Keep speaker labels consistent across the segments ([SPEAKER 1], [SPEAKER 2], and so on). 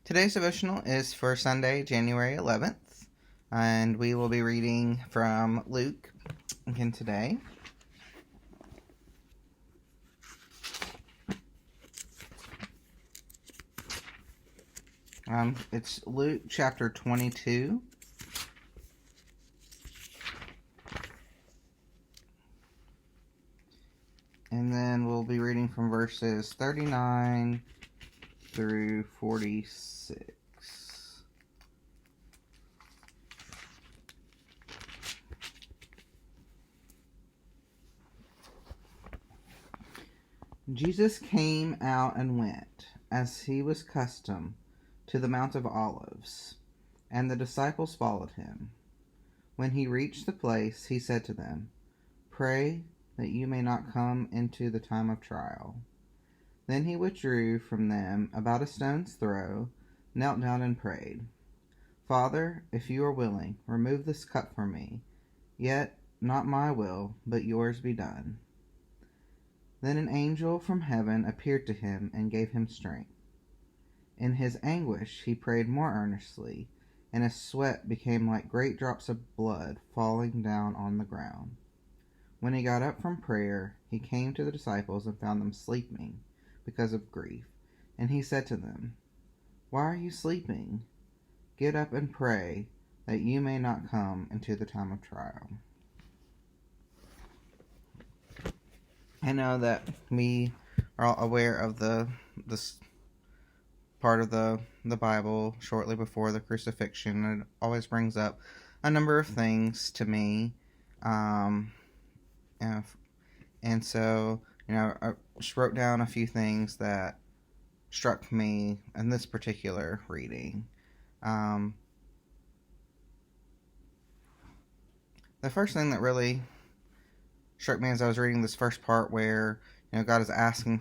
[SPEAKER 1] Today's devotional is for Sunday, January 11th, and we will be reading from Luke again today. It's Luke chapter 22. And then we'll be reading from verses 39 through 46. Jesus came out and went, as he was accustomed, to the Mount of Olives, and the disciples followed him. When he reached the place, he said to them, "Pray that you may not come into the time of trial." Then he withdrew from them about a stone's throw, knelt down and prayed, "Father, if you are willing, remove this cup from me. Yet not my will, but yours be done." Then an angel from heaven appeared to him and gave him strength. In his anguish he prayed more earnestly, and his sweat became like great drops of blood falling down on the ground. When he got up from prayer, he came to the disciples and found them sleeping because of grief. And he said to them, "Why are you sleeping? Get up and pray, that you may not come into the time of trial." I know that we are all aware of this part of the Bible shortly before the crucifixion. It always brings up a number of things to me. And so, I just wrote down a few things that struck me in this particular reading. The first thing that really struck me as I was reading this first part where, God is asking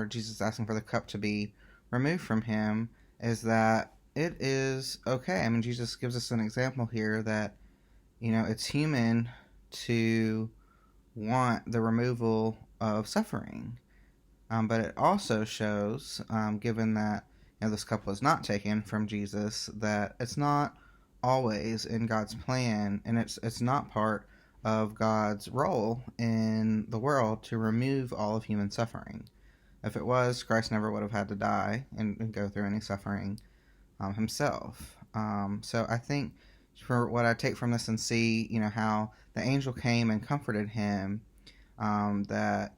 [SPEAKER 1] Jesus is asking for the cup to be removed from him, is that it is okay. I mean, Jesus gives us an example here that, it's human to want the removal of suffering. But it also shows, given that this cup was not taken from Jesus, that it's not always in God's plan, and it's not part of God's role in the world to remove all of human suffering. If it was, Christ never would have had to die and go through any suffering himself. So I think for what I take from this and see, how the angel came and comforted him, that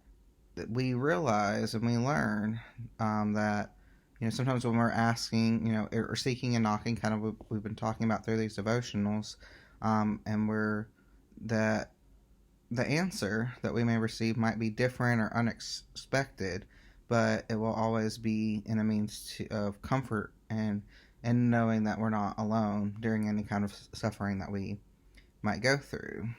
[SPEAKER 1] we realize and we learn that, sometimes when we're asking, or seeking and knocking, kind of what we've been talking about through these devotionals, and that the answer that we may receive might be different or unexpected, but it will always be in a means of comfort and knowing that we're not alone during any kind of suffering that we might go through.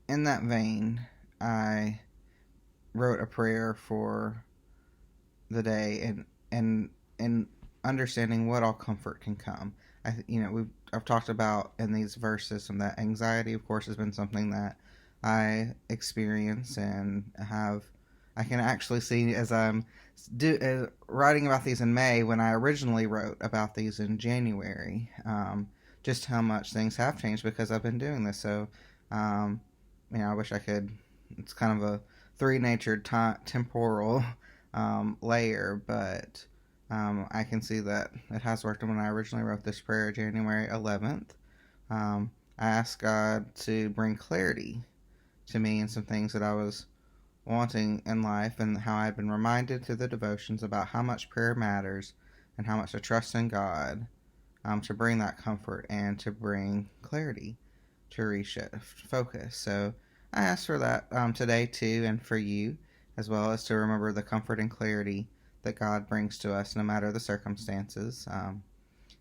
[SPEAKER 1] In that vein, I wrote a prayer for the day and understanding what all comfort can come. I've talked about in these verses some that anxiety, of course, has been something that I experience and I can actually see as I'm writing about these in May, when I originally wrote about these in January, just how much things have changed because I've been doing this. So, I wish I could. It's kind of a three-natured temporal layer, but I can see that it has worked. When I originally wrote this prayer, January 11th, I asked God to bring clarity to me and some things that I was wanting in life, and how I had been reminded through the devotions about how much prayer matters and how much to trust in God to bring that comfort and to bring clarity, to reshift focus. So I asked for that today too, and for you, as well as to remember the comfort and clarity that God brings to us no matter the circumstances.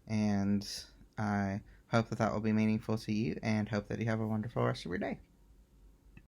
[SPEAKER 1] And I hope that will be meaningful to you, and hope that you have a wonderful rest of your day.